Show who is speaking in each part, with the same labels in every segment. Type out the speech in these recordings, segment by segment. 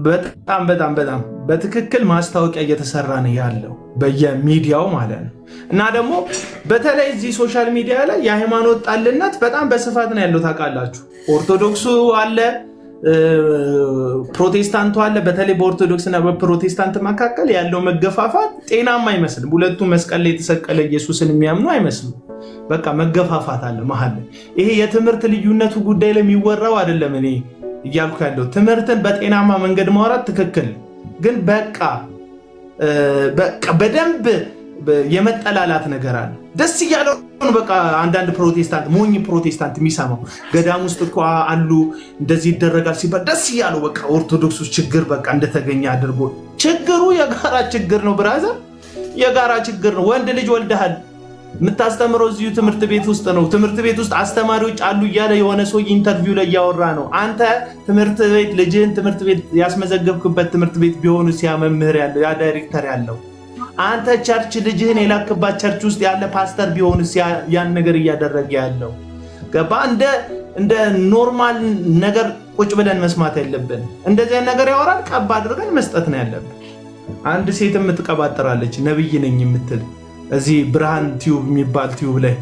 Speaker 1: በጣም በትክክል ማስታወቂያ እየተሰራ ነው ያለው በየሚዲያው ማለት ነው። እና ደግሞ በተለይ እዚህ ሶሻል ሚዲያ ላይ የሃይማኖት ጣልነት በጣም በስፋት ነው ያለው ታውቃላችሁ። ኦርቶዶክሱ አለ፣ ፕሮቴስታንቱ አለ። በተለይ በኦርቶዶክስ እና በፕሮቴስታንት መካከል ያለው መገፋፋት ጤናማ አይመስልም። ሁለቱ መስቀል ላይ የተሰቀለ ኢየሱስን የሚያምኑ አይመስሉም። በቃ መገፋፋት አለ መሀል ላይ። ይሄ የትምህርት ልዩነቱ ጉዳይ ላይ የሚወራው አይደለም። እኔ እያልኩ ያለው ትምህርትን በጤናማ መንገድ ማውራት ትክክል፣ ግን በቃ በደንብ የመጠላላት ነገር አለ። ደስ እያለው በቃ አንዳንድ ፕሮቴስታንት ሞኝ ፕሮቴስታንት የሚሰማው ገዳም ውስጥ እኮ አሉ እንደዚህ ይደረጋል ሲባል ደስ እያለው በቃ ኦርቶዶክሱ ችግር በቃ እንደተገኘ አድርጎ። ችግሩ የጋራ ችግር ነው ብራዘር፣ የጋራ ችግር ነው። ወንድ ልጅ ወልደሃል፣ የምታስተምረው እዚሁ ትምህርት ቤት ውስጥ ነው። ትምህርት ቤት ውስጥ አስተማሪዎች አሉ እያለ የሆነ ሰው ኢንተርቪው ላይ እያወራ ነው። አንተ ትምህርት ቤት ልጅህን ትምህርት ቤት ያስመዘገብክበት ትምህርት ቤት ቢሆኑ ሲያ መምህር ያለው ያ ዳይሬክተር ያለው አንተ ቸርች ልጅህን የላክባት ቸርች ውስጥ ያለ ፓስተር ቢሆን ያን ነገር እያደረገ ያለው ገባ። እንደ ኖርማል ነገር ቁጭ ብለን መስማት ያለብን እንደዚህ ነገር ያወራል። ቀባ አድርገን መስጠት ነው ያለብን። አንድ ሴት የምትቀባጥራለች ነብይ ነኝ የምትል እዚህ ብርሃን ቲዩብ የሚባል ቲዩብ ላይ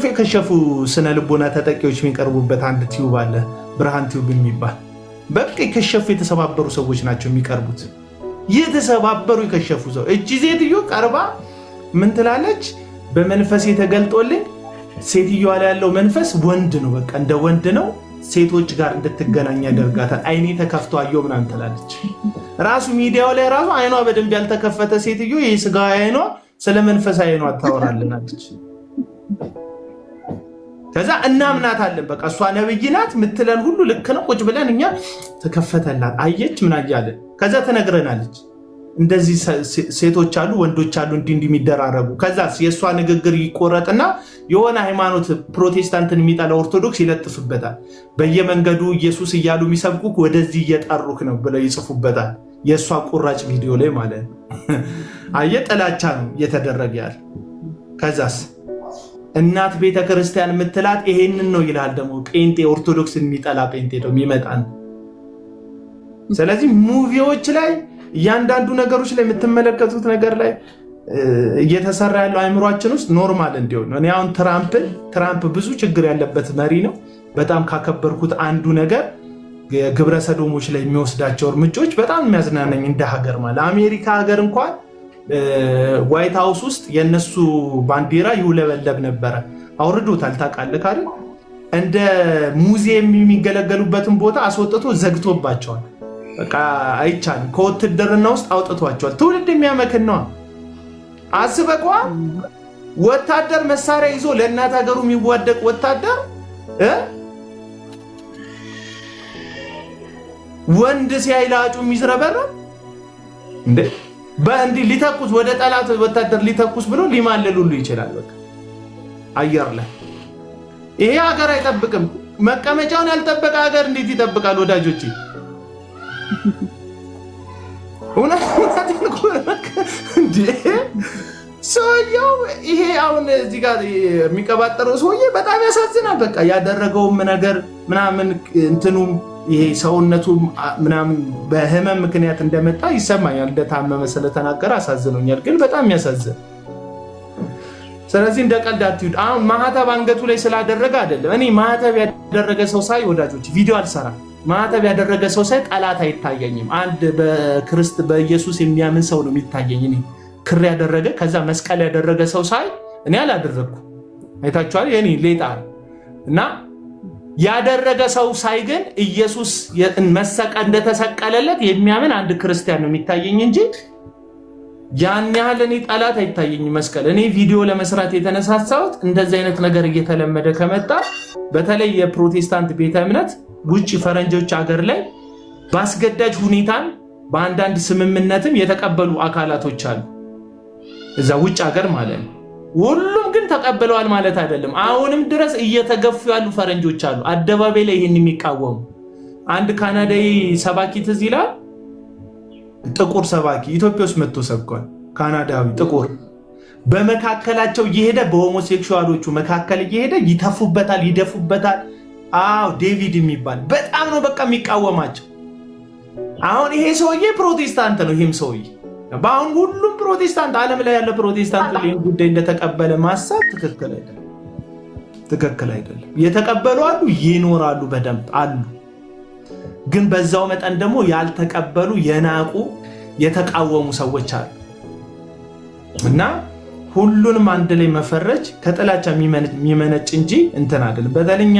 Speaker 1: የከሸፉ ስነ ልቦና ተጠቂዎች የሚቀርቡበት አንድ ቲዩብ አለ፣ ብርሃን ቲዩብ የሚባል በቃ የከሸፉ የተሰባበሩ ሰዎች ናቸው የሚቀርቡት። የተሰባበሩ የከሸፉ ሰው። እቺ ሴትዮ ቀርባ ምን ትላለች? በመንፈስ የተገልጦልኝ ሴትዮዋ ላይ ያለው መንፈስ ወንድ ነው፣ በቃ እንደ ወንድ ነው፣ ሴቶች ጋር እንድትገናኝ ያደርጋታል፣ አይኔ ተከፍቶ አየሁ ምናምን ትላለች። ራሱ ሚዲያው ላይ ራሱ አይኗ በደንብ ያልተከፈተ ሴትዮ የስጋ አይኗ ስለ መንፈስ አይኗ ታወራልናለች። ከዛ እናምናታለን። በቃ እሷ ነብይ ናት ምትለን ሁሉ ልክ ነው። ቁጭ ብለን እኛ ተከፈተላት አየች ምን አያለን። ከዛ ትነግረናለች እንደዚህ ሴቶች አሉ ወንዶች አሉ እንዲህ የሚደራረጉ። ከዛ የእሷ ንግግር ይቆረጥና የሆነ ሃይማኖት ፕሮቴስታንትን የሚጠላ ኦርቶዶክስ ይለጥፍበታል። በየመንገዱ ኢየሱስ እያሉ የሚሰብኩ ወደዚህ እየጠሩክ ነው ብለው ይጽፉበታል። የእሷ ቁራጭ ቪዲዮ ላይ ማለት ነው። አየ ጥላቻ ነው እየተደረገ ያለ። ከዛስ እናት ቤተክርስቲያን የምትላት ይሄንን ነው ይላል። ደግሞ ጴንጤ ኦርቶዶክስን የሚጠላ ጴንጤ ነው የሚመጣን። ስለዚህ ሙቪዎች ላይ እያንዳንዱ ነገሮች ላይ የምትመለከቱት ነገር ላይ እየተሰራ ያለው አይምሯችን ውስጥ ኖርማል እንዲሆን። እኔ አሁን ትራምፕ ብዙ ችግር ያለበት መሪ ነው። በጣም ካከበርኩት አንዱ ነገር የግብረ ሰዶሞች ላይ የሚወስዳቸው እርምጃዎች በጣም የሚያዝናናኝ እንደ ሀገር ማለት አሜሪካ ሀገር እንኳን ዋይት ሃውስ ውስጥ የነሱ ባንዲራ ይውለበለብ ነበረ። አውርዶታል ታውቃለህ አይደል? እንደ ሙዚየም የሚገለገሉበትን ቦታ አስወጥቶ ዘግቶባቸዋል። በቃ አይቻልም። ከውትድርና ውስጥ አውጥቷቸዋል። ትውልድ የሚያመክን ነው። አስበቋ ወታደር መሳሪያ ይዞ ለእናት ሀገሩ የሚዋደቅ ወታደር ወንድ ሲያይላጩ የሚዝረበረብ እንዴ በእንዲህ ሊተኩስ ወደ ጠላት ወታደር ሊተኩስ ብሎ ሊማለሉሉ ይችላል። በቃ አየር ላይ ይሄ ሀገር አይጠብቅም። መቀመጫውን ያልጠበቀ ሀገር እንዴት ይጠብቃል ወዳጆቼ? ሰውየው ይሄ አሁን እዚህ ጋር የሚቀባጠረው ሰውዬ በጣም ያሳዝናል። በቃ ያደረገውም ነገር ምናምን እንትኑም ይሄ ሰውነቱ ምናምን በህመም ምክንያት እንደመጣ ይሰማኛል። እንደታመመ ስለተናገረ አሳዝኖኛል፣ ግን በጣም ያሳዝን። ስለዚህ እንደ ቀልድ አትዩድ። አሁን ማህተብ አንገቱ ላይ ስላደረገ አይደለም። እኔ ማህተብ ያደረገ ሰው ሳይ ወዳጆች ቪዲዮ አልሰራም። ማህተብ ያደረገ ሰው ሳይ ጠላት አይታየኝም። አንድ በኢየሱስ የሚያምን ሰው ነው የሚታየኝ። እኔ ክር ያደረገ ከዛ መስቀል ያደረገ ሰው ሳይ እኔ አላደረግኩ። አይታችኋል? የኔ ሌጣ እና ያደረገ ሰው ሳይ ግን ኢየሱስ መሰቀል እንደተሰቀለለት የሚያምን አንድ ክርስቲያን ነው የሚታየኝ እንጂ ያን ያህል እኔ ጠላት አይታየኝም። መስቀል እኔ ቪዲዮ ለመስራት የተነሳሳሁት እንደዚህ አይነት ነገር እየተለመደ ከመጣ በተለይ የፕሮቴስታንት ቤተ እምነት ውጭ ፈረንጆች ሀገር ላይ በአስገዳጅ ሁኔታን በአንዳንድ ስምምነትም የተቀበሉ አካላቶች አሉ እዛ ውጭ ሀገር ማለት ነው። ሁሉም ግን ተቀበለዋል ማለት አይደለም። አሁንም ድረስ እየተገፉ ያሉ ፈረንጆች አሉ አደባባይ ላይ ይሄን የሚቃወሙ። አንድ ካናዳዊ ሰባኪ ትዝ ይላል፣ ጥቁር ሰባኪ ኢትዮጵያ ውስጥ መጥቶ ሰብኳል። ካናዳዊ ጥቁር በመካከላቸው እየሄደ በሆሞሴክሹዋሎቹ መካከል እየሄደ ይተፉበታል፣ ይደፉበታል። አዎ ዴቪድ የሚባል በጣም ነው በቃ የሚቃወማቸው። አሁን ይሄ ሰውዬ ፕሮቴስታንት ነው። ይሄም ሰውዬ በአሁን ሁሉም ፕሮቴስታንት ዓለም ላይ ያለ ፕሮቴስታንት ይሄን ጉዳይ እንደተቀበለ ማሳብ ትክክል አይደለም። ትክክል አይደለም። የተቀበሉ አሉ፣ ይኖራሉ፣ በደንብ አሉ። ግን በዛው መጠን ደግሞ ያልተቀበሉ የናቁ የተቃወሙ ሰዎች አሉ እና ሁሉንም አንድ ላይ መፈረጅ ከጥላቻ የሚመነጭ እንጂ እንትን አይደለም። በተለኛ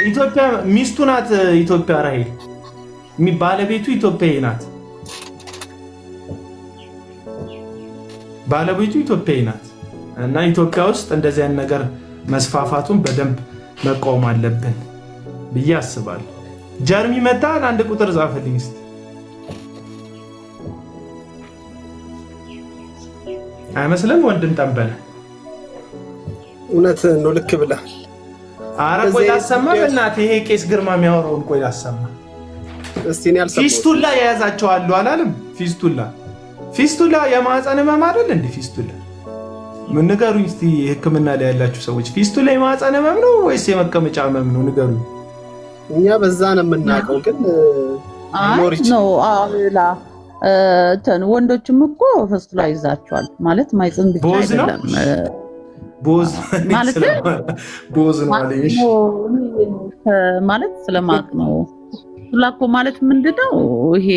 Speaker 1: ኢትዮጵያ ሚስቱ ናት። ኢትዮጵያ ራሄል ባለቤቱ ኢትዮጵያዊ ናት። ባለቤቱ ኢትዮጵያዊ ናት እና ኢትዮጵያ ውስጥ እንደዚህ አይነት ነገር መስፋፋቱን በደንብ መቃወም አለብን ብዬ አስባለሁ። ጀርሚ መታል አንድ ቁጥር ጻፈልኝ እስቲ። አይመስልም ወንድም ጠንበለ?
Speaker 2: እውነት ነው፣ ልክ ብለሃል።
Speaker 1: ኧረ ቆይ ላሰማ በእናትህ፣ ይሄ ቄስ ግርማ የሚያወራውን ቆይ ላሰማ
Speaker 2: እስቲ። እኔ አልሰማሁም።
Speaker 1: ፊስቱላ የያዛቸው አሉ አላለም? ፊስቱላ የማህፀን ህመም አይደል እንዴ? ፊስቱላ ምን ንገሩኝ እስቲ፣ ሕክምና ላይ ያላችሁ ሰዎች ፊስቱላ የማህፀን ህመም ነው ወይስ የመቀመጫ ህመም ነው? ንገሩኝ።
Speaker 2: እኛ በዛ ነው የምናውቀው፣ ግን
Speaker 3: ነው አላ ወንዶችም እኮ ፊስቱላ ይዛቸዋል ማለት ማይጽን ብቻ አይደለም።
Speaker 1: ቦዝ
Speaker 3: ማለት ስለማቅ ነው። ፊስቱላ እኮ ማለት ምንድነው? ይሄ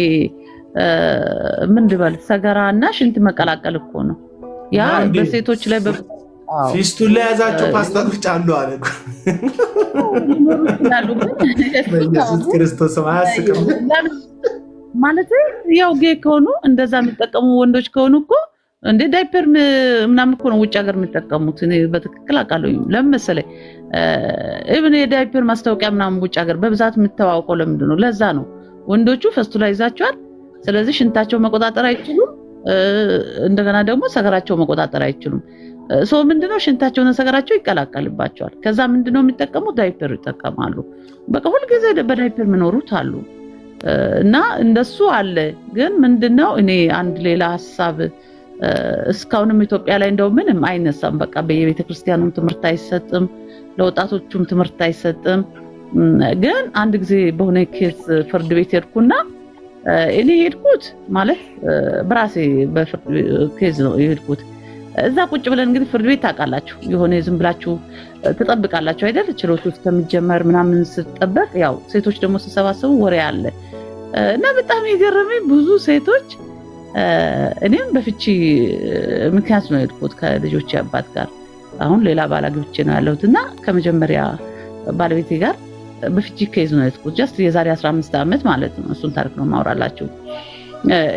Speaker 3: ምን ልበል፣ ሰገራና ሽንት መቀላቀል እኮ ነው። ያ በሴቶች ላይ
Speaker 1: ፊስቱላ የያዛቸው ፓስተሮች አሉ አለ እኮ። በኢየሱስ ክርስቶስ አያስቅም
Speaker 3: ማለት ያው ጌ ከሆኑ እንደዛ የሚጠቀሙ ወንዶች ከሆኑ እኮ እንደ ዳይፐር ምናምን እኮ ነው ውጭ ሀገር የሚጠቀሙት። እኔ በትክክል አውቃለሁ። ለምን መሰለኝ እብን የዳይፐር ማስታወቂያ ምናምን ውጭ ሀገር በብዛት የምታዋውቀው ለምንድን ነው? ለዛ ነው። ወንዶቹ ፊስቱላ ይዛቸዋል። ስለዚህ ሽንታቸው መቆጣጠር አይችሉም። እንደገና ደግሞ ሰገራቸው መቆጣጠር አይችሉም። ሰው ምንድነው ሽንታቸውና ሰገራቸው ይቀላቀልባቸዋል። ከዛ ምንድነው የሚጠቀሙት? ዳይፐር ይጠቀማሉ። በቃ ሁሉ ጊዜ በዳይፐር የሚኖሩት አሉ እና እንደሱ አለ። ግን ምንድነው እኔ አንድ ሌላ ሐሳብ እስካሁንም ኢትዮጵያ ላይ እንደው ምንም አይነሳም። በቃ በየቤተ ክርስቲያኑም ትምህርት አይሰጥም፣ ለወጣቶቹም ትምህርት አይሰጥም። ግን አንድ ጊዜ በሆነ ኬስ ፍርድ ቤት ሄድኩና እኔ ሄድኩት ማለት በራሴ በፍርድ ኬዝ ነው የሄድኩት። እዛ ቁጭ ብለን እንግዲህ ፍርድ ቤት ታውቃላችሁ፣ የሆነ ዝም ብላችሁ ትጠብቃላችሁ አይደል? ችሎቱ እስከሚጀመር ምናምን ስትጠበቅ፣ ያው ሴቶች ደግሞ ሲሰባሰቡ ወሬ አለ እና በጣም የገረመኝ ብዙ ሴቶች እኔም በፍቺ ምክንያት ነው የሄድኩት ከልጆቼ አባት ጋር። አሁን ሌላ ባል አግብቼ ነው ያለሁት እና ከመጀመሪያ ባለቤቴ ጋር በፍቺ ኬዝ ነው የሄድኩት። ጀስት የዛሬ 15 ዓመት ማለት ነው። እሱን ታሪክ ነው ማውራላችሁ።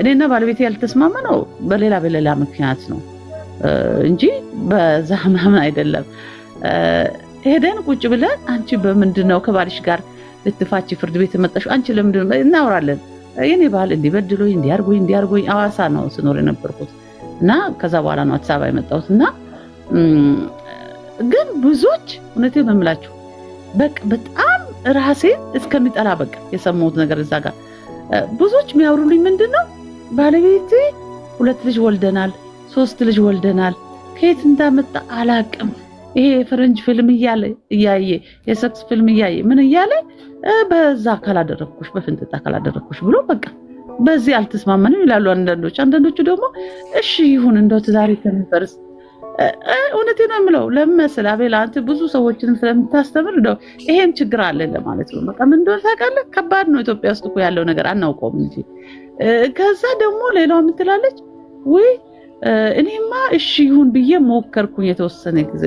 Speaker 3: እኔና ባለቤቴ ያልተስማማ ነው በሌላ ምክንያት ነው እንጂ በዛ ምናምን አይደለም። ሄደን ቁጭ ብለን አንቺ በምንድነው ከባልሽ ጋር ልትፋቺ ፍርድ ቤት መጣሽው? አንቺ ለምንድነው? እናወራለን። የኔ ባል እንዲበድሎኝ እንዲያርጎኝ ሐዋሳ ነው ስኖር የነበርኩት እና ከዛ በኋላ ነው አዲስ አበባ የመጣሁት እና ግን ብዙዎች እውነቴን ነው የምላችሁ በቃ በጣም ራሴን እስከሚጠላ በቃ የሰማሁት ነገር እዛ ጋር ብዙዎች የሚያወሩልኝ ምንድነው ባለቤቴ 2 ልጅ ወልደናል፣ 3 ልጅ ወልደናል፣ ከየት እንዳመጣ አላቅም። ይሄ ፈረንጅ ፊልም እያየ የሰክስ ፊልም እያየ ምን እያለ በዛ ካላደረኩሽ በፍንጥጣ ካላደረኩሽ ብሎ በቃ በዚህ አልተስማማንም ይላሉ አንዳንዶች። አንዳንዶቹ ደግሞ እሺ ይሁን እንደው ትዳሪ ከመፈርስ እውነቴን ነው የምለው። ለምመስል አቤላ አንተ ብዙ ሰዎችን ስለምታስተምር እንደው ይሄን ችግር አለ ለማለት ነው። በቃ ምን እንደሆነ ታውቃለህ? ከባድ ነው ኢትዮጵያ ውስጥ እኮ ያለው ነገር አናውቀውም እንጂ። ከዛ ደግሞ ሌላው ምን ትላለች? ወይ እኔማ እሺ ይሁን ብዬ ሞከርኩኝ የተወሰነ ጊዜ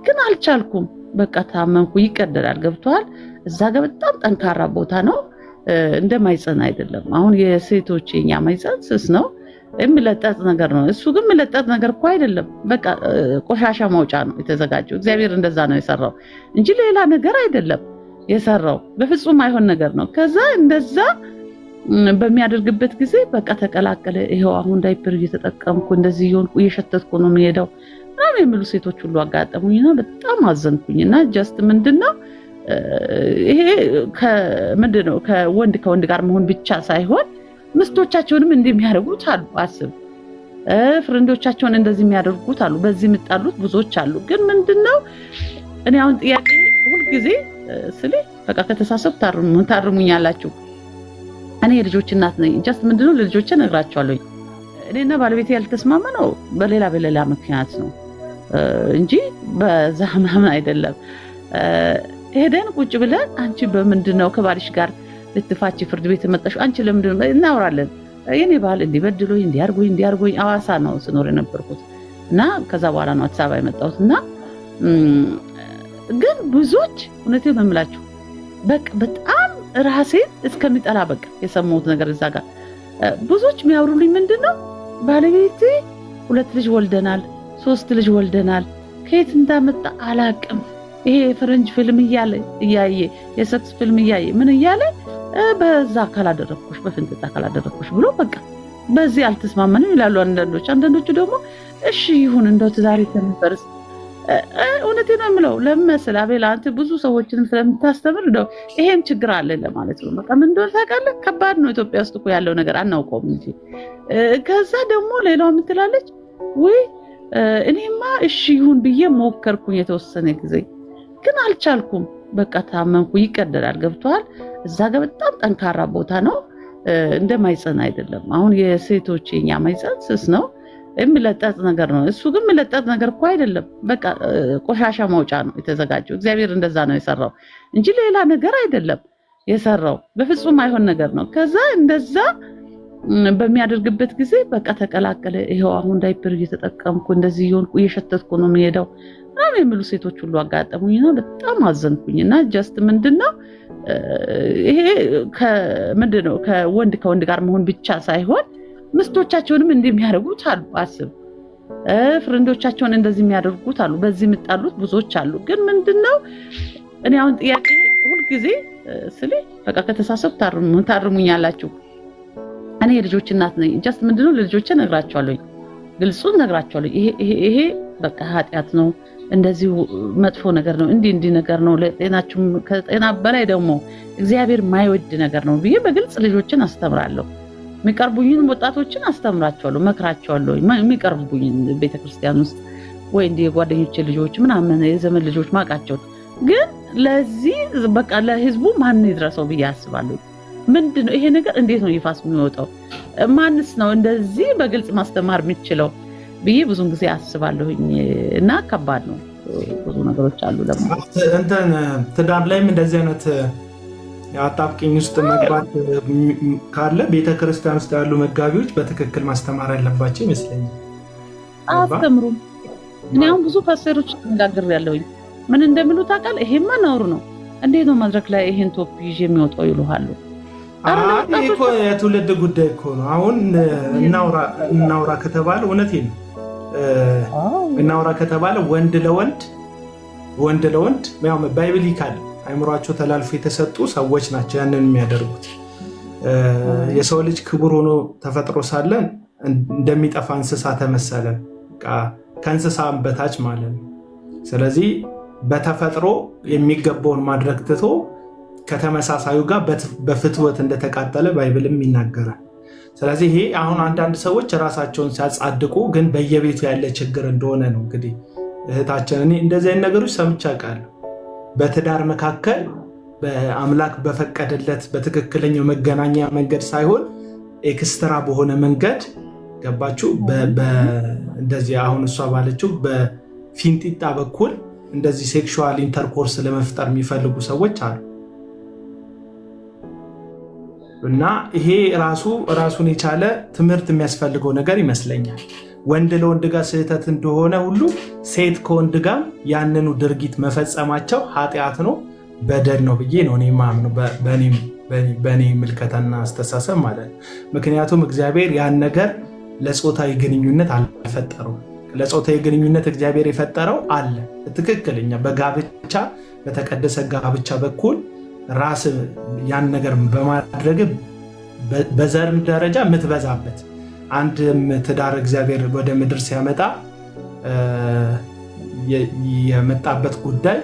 Speaker 3: ግን አልቻልኩም። በቃ ታመምኩ። ይቀደዳል። ገብቷል? እዛ ጋር በጣም ጠንካራ ቦታ ነው። እንደማይጸን አይደለም። አሁን የሴቶች የኛ ማይጸን ስስ ነው፣ የሚለጠጥ ነገር ነው። እሱ ግን የሚለጠጥ ነገር እኮ አይደለም። በቃ ቆሻሻ ማውጫ ነው የተዘጋጀው። እግዚአብሔር እንደዛ ነው የሰራው እንጂ ሌላ ነገር አይደለም የሰራው። በፍጹም አይሆን ነገር ነው። ከዛ እንደዛ በሚያደርግበት ጊዜ በቃ ተቀላቀለ። ይሄው አሁን ዳይፐር እየተጠቀምኩ እንደዚህ ይሆንኩ እየሸተትኩ ነው የሚሄደው ምናምን የሚሉ ሴቶች ሁሉ አጋጠሙኝና በጣም አዘንኩኝና ጀስት ምንድነው ይሄ ከምንድነው ከወንድ ጋር መሆን ብቻ ሳይሆን ምስቶቻቸውንም እንደሚያደርጉት አሉ። አስብ ፍሬንዶቻቸውን እንደዚህ የሚያደርጉት አሉ። በዚህ የምጣሉት ብዙዎች አሉ። ግን ምንድነው እኔ አሁን ጥያቄ ሁሉ ጊዜ ስለ በቃ ከተሳሰብ ታርሙኛላችሁ። እኔ የልጆች እናት ነኝ። ጀስት ምንድነው ለልጆቼ ነግራቸዋለሁ። እኔና ባለቤቴ ያልተስማማ ነው በሌላ ምክንያት ነው እንጂ በዛ ምናምን አይደለም። ሄደን ቁጭ ብለን አንቺ በምንድነው ከባልሽ ጋር ልትፋቺ ፍርድ ቤት መጣሽ? አንቺ ለምንድነው እናወራለን። የኔ ባል እንዲበድሎኝ እንዲያርጎኝ አዋሳ ነው ስኖር የነበርኩት እና ከዛ በኋላ ነው አዲስ አበባ የመጣሁት እና ግን ብዙዎች እውነቴን ነው የምላችሁ በቃ በጣም ራሴን እስከሚጠላ በቃ የሰማሁት ነገር እዛ ጋር ብዙዎች የሚያወሩልኝ ምንድነው ባለቤቴ 2 ልጅ ወልደናል፣ 3 ልጅ ወልደናል፣ ከየት እንዳመጣ አላቅም። ይሄ የፈረንጅ ፊልም እያየ የሰክስ ፊልም እያየ ምን እያለ በዛ ካላደረኩሽ በፍንጥጣ ካላደረኩሽ ብሎ በቃ በዚህ አልተስማማንም ይላሉ አንዳንዶች። አንዳንዶቹ ደግሞ እሺ ይሁን እንደው ትዳሬ ተንፈርስ። እውነቴን ነው የምለው ለምመስል አቤላ አንተ ብዙ ሰዎችንም ስለምታስተምር እንደው ይሄም ችግር አለ ለማለት ነው። በቃ ምን እንደሆነ ታውቃለህ? ከባድ ነው ኢትዮጵያ ውስጥ እኮ ያለው ነገር አናውቀውም እንጂ። ከዛ ደግሞ ሌላው ምትላለች ወይ እኔማ እሺ ይሁን ብዬ ሞከርኩኝ የተወሰነ ጊዜ ግን አልቻልኩም። በቃ ታመምኩ። ይቀደዳል። ገብቷል። እዛ ጋር በጣም ጠንካራ ቦታ ነው። እንደማይጸን አይደለም። አሁን የሴቶች የኛ ማይጸን ስስ ነው የሚለጠጥ ነገር ነው። እሱ ግን የሚለጠጥ ነገር እኮ አይደለም። በቃ ቆሻሻ ማውጫ ነው የተዘጋጀው። እግዚአብሔር እንደዛ ነው የሰራው እንጂ ሌላ ነገር አይደለም የሰራው። በፍጹም አይሆን ነገር ነው። ከዛ እንደዛ በሚያደርግበት ጊዜ በቃ ተቀላቀለ። ይሄው አሁን ዳይፐር እየተጠቀምኩ እንደዚህ ይሆንኩ እየሸተትኩ ነው የሚሄደው ምናምን የሚሉ ሴቶች ሁሉ አጋጠሙኝና በጣም አዘንኩኝና ጀስት ምንድነው ይሄ ምንድነው ከወንድ ጋር መሆን ብቻ ሳይሆን ምስቶቻቸውንም እንደሚያደርጉት አሉ። አስብ ፍሬንዶቻቸውን እንደዚህ የሚያደርጉት አሉ። በዚህ የምጣሉት ብዙዎች አሉ። ግን ምንድነው እኔ አሁን ጥያቄ ሁሉ ጊዜ ስለ በቃ ከተሳሰብ ታርሙኛላችሁ። እኔ የልጆች እናት ነኝ። ጀስት ምንድነው ለልጆቼ ነግራቸዋለሁ፣ ግልጹን ነግራቸዋለሁ። ይሄ በቃ ኃጢአት ነው፣ እንደዚህ መጥፎ ነገር ነው፣ እንዲህ ነገር ነው፣ ለጤናችሁም ከጤና በላይ ደግሞ እግዚአብሔር ማይወድ ነገር ነው ብዬ በግልጽ ልጆችን አስተምራለሁ። የሚቀርቡኝን ወጣቶችን አስተምራቸዋለሁ፣ መክራቸዋለሁ። የሚቀርቡኝን ቤተክርስቲያን ውስጥ ወይ እንደ ጓደኞቼ ልጆች ምናምን የዘመን ልጆች ማቃቸው ግን ለዚህ በቃ ለህዝቡ ማን ይድረሰው ብዬ አስባለሁ። ምንድነው ይሄ ነገር እንዴት ነው ይፋስ የሚወጣው? ማንስ ነው እንደዚህ በግልጽ ማስተማር የሚችለው ብዬ ብዙን ጊዜ አስባለሁኝ እና ከባድ ነው። ብዙ ነገሮች አሉ ደግሞ
Speaker 1: እንትን ትዳር ላይም እንደዚህ አይነት አጣብቂኝ ውስጥ መግባት ካለ ቤተክርስቲያን ውስጥ ያሉ መጋቢዎች በትክክል ማስተማር ያለባቸው ይመስለኛል።
Speaker 3: አስተምሩም። እኔ አሁን ብዙ ፓስተሮች ተነጋግሬያለሁኝ። ምን እንደሚሉ ታውቃለህ? ይሄማ ነውር ነው፣ እንዴት ነው መድረክ ላይ ይሄን ቶፕ ይዤ የሚወጣው ይሉሃሉ።
Speaker 1: ይሄ እኮ የትውልድ ጉዳይ እኮ ነው። አሁን እናውራ ከተባለ እውነቴን ነው። እናውራ ከተባለ ወንድ ለወንድ ያው ባይብሊካል አይምሯቸው ተላልፎ የተሰጡ ሰዎች ናቸው ያንን የሚያደርጉት። የሰው ልጅ ክቡር ሆኖ ተፈጥሮ ሳለ እንደሚጠፋ እንስሳ ተመሰለ፣ ከእንስሳ በታች ማለት ነው። ስለዚህ በተፈጥሮ የሚገባውን ማድረግ ትቶ ከተመሳሳዩ ጋር በፍትወት እንደተቃጠለ ባይብልም ይናገራል። ስለዚህ ይሄ አሁን አንዳንድ ሰዎች ራሳቸውን ሲያጻድቁ ግን በየቤቱ ያለ ችግር እንደሆነ ነው። እንግዲህ እህታችን እኔ እንደዚህ አይነት ነገሮች ሰምቼ አውቃለሁ። በትዳር መካከል በአምላክ በፈቀደለት በትክክለኛው መገናኛ መንገድ ሳይሆን ኤክስትራ በሆነ መንገድ ገባችሁ፣ እንደዚህ አሁን እሷ ባለችው በፊንጢጣ በኩል እንደዚህ ሴክሹዋል ኢንተርኮርስ ለመፍጠር የሚፈልጉ ሰዎች አሉ። እና ይሄ ራሱን የቻለ ትምህርት የሚያስፈልገው ነገር ይመስለኛል። ወንድ ለወንድ ጋር ስህተት እንደሆነ ሁሉ ሴት ከወንድ ጋር ያንኑ ድርጊት መፈጸማቸው ኃጢአት ነው፣ በደል ነው ብዬ ነው እኔ የማምነው፣ በእኔ ምልከታና አስተሳሰብ ማለት ነው። ምክንያቱም እግዚአብሔር ያን ነገር ለጾታዊ ግንኙነት አልፈጠረው። ለጾታዊ ግንኙነት እግዚአብሔር የፈጠረው አለ ትክክለኛ በጋብቻ በተቀደሰ ጋብቻ በኩል ራስ ያን ነገር በማድረግ በዘርም ደረጃ የምትበዛበት አንድም ትዳር እግዚአብሔር ወደ ምድር ሲያመጣ የመጣበት ጉዳይ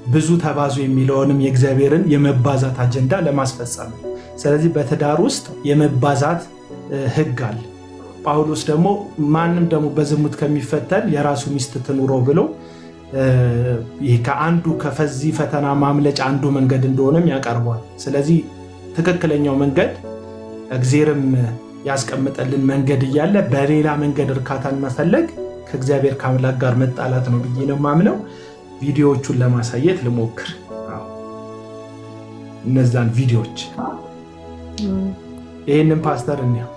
Speaker 1: ብዙ ተባዙ የሚለውንም የእግዚአብሔርን የመባዛት አጀንዳ ለማስፈጸም ነው። ስለዚህ በትዳር ውስጥ የመባዛት ሕግ አለ። ጳውሎስ ደግሞ ማንም ደግሞ በዝሙት ከሚፈተን የራሱ ሚስት ትኑረው ብሎ ይህ ከአንዱ ከዚህ ፈተና ማምለጫ አንዱ መንገድ እንደሆነም ያቀርቧል። ስለዚህ ትክክለኛው መንገድ እግዚአብሔርም ያስቀምጠልን መንገድ እያለ በሌላ መንገድ እርካታን መፈለግ ከእግዚአብሔር ከአምላክ ጋር መጣላት ነው ብዬ ነው የማምነው። ቪዲዮዎቹን ለማሳየት ልሞክር። እነዛን ቪዲዮዎች ይህንን ፓስተር እንየው።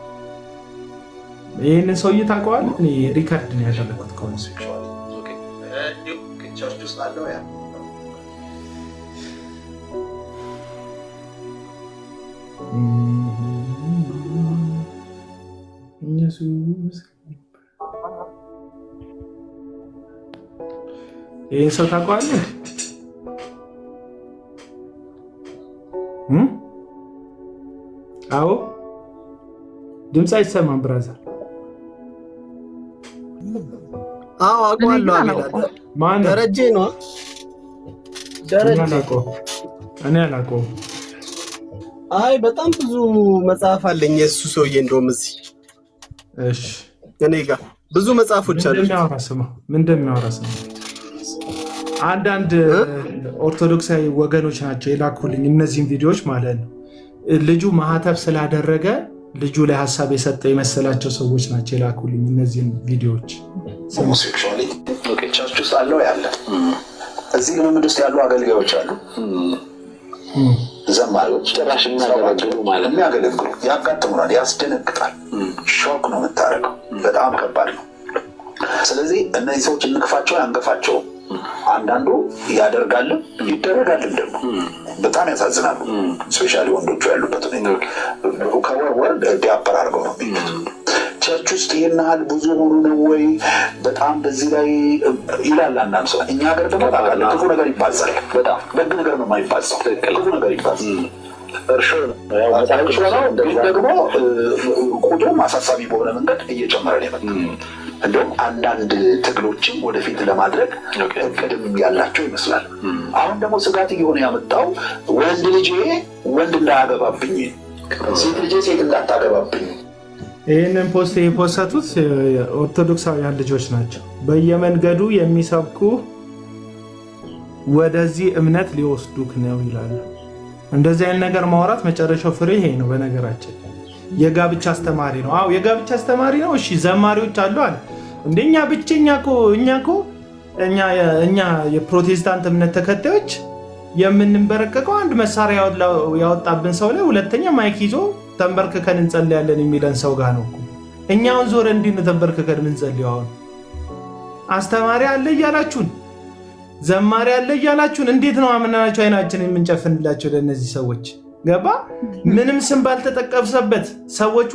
Speaker 1: ይህንን ሰውዬ ታውቀዋለህ? እኔ ሪከርድ ነው ያደረኩት ከሆነ ቸርች ውስጥ አለው ያ ኢየሱስ። ይህን ሰው ታውቀዋለህ? አዎ ድምፅ አይሰማም ብራዘር።
Speaker 2: አዎ አውቀዋለሁ።
Speaker 1: ማን
Speaker 2: ደረጀ ነው? ደረጀ
Speaker 1: እኔ አላውቀውም።
Speaker 2: አይ በጣም ብዙ መጽሐፍ አለኝ የእሱ ሰውዬ። እንደውም እዚህ
Speaker 1: እሺ
Speaker 2: እኔ ጋር ብዙ መጽሐፎች አሉ።
Speaker 1: ምን እንደሚያወራ ስማ። አንዳንድ ኦርቶዶክሳዊ ወገኖች ናቸው የላኩልኝ እነዚህን ቪዲዮዎች ማለት ነው። ልጁ ማህተብ ስላደረገ ልጁ ላይ ሀሳብ የሰጠ የመሰላቸው ሰዎች ናቸው የላኩልኝ እነዚህን ቪዲዮዎች።
Speaker 4: ሆሞሴክሹዋሊ ቸርች ውስጥ አለው ያለ እዚህ ልምምድ ውስጥ ያሉ አገልጋዮች አሉ፣ ዘማሪዎች ጭራሽ የሚያገለግሉ ማለት የሚያገለግሉ ያጋጥሙናል። ያስደነግጣል። ሾክ ነው የምታደርገው። በጣም ከባድ ነው። ስለዚህ እነዚህ ሰዎች እንክፋቸው ያንገፋቸው። አንዳንዱ ያደርጋልም ይደረጋልም ደግሞ በጣም ያሳዝናሉ። ስፔሻሊ ወንዶቹ ያሉበት ከወር ዲያፐር አድርገው ነው የሚሉት። ቸርች ውስጥ ይህን ያህል ብዙ ሆኑ ነው ወይ? በጣም በዚህ ላይ ይላል አንዳንድ ሰው። እኛ ሀገር ደግሞ ታውቃለህ ክፉ ነገር ይባዛል። በጣም ደግ ነገር ነው የማይባዛው፣ ክፉ ነገር ይባዛል። እርሾ ነው ግን ደግሞ ቁጥሩም አሳሳቢ በሆነ መንገድ እየጨመረ ነው የመጣው። እንደውም አንዳንድ ትግሎችም ወደፊት ለማድረግ እቅድም ያላቸው ይመስላል። አሁን ደግሞ ስጋት እየሆነ ያመጣው ወንድ ልጄ ወንድ እንዳያገባብኝ፣ ሴት ልጄ ሴት እንዳታገባብኝ።
Speaker 1: ይህንን ፖስት የፖሰቱት ኦርቶዶክሳውያን ልጆች ናቸው። በየመንገዱ የሚሰብኩ ወደዚህ እምነት ሊወስዱክ ነው ይላሉ። እንደዚህ አይነት ነገር ማውራት መጨረሻው ፍሬ ይሄ ነው። በነገራችን የጋብቻ አስተማሪ ነው። አዎ የጋብቻ አስተማሪ ነው። እሺ ዘማሪዎች አሉ አለ እንደኛ ብቸኛ እኛ የፕሮቴስታንት እምነት ተከታዮች የምንበረከከው አንድ መሳሪያ ያወጣብን ሰው ላይ ሁለተኛ ማይክ ይዞ ተንበርክከን እንጸልያለን የሚለን ሰው ጋር ነው እኮ። እኛውን ዞረ እንዲህ ነው ተንበርክከን ምንጸልያው። አስተማሪ አለ እያላችሁን፣ ዘማሪ አለ እያላችሁን እንዴት ነው አምናናቸው አይናችን የምንጨፍንላቸው ለእነዚህ ሰዎች? ገባ? ምንም ስም ባልተጠቀሰበት ሰዎቹ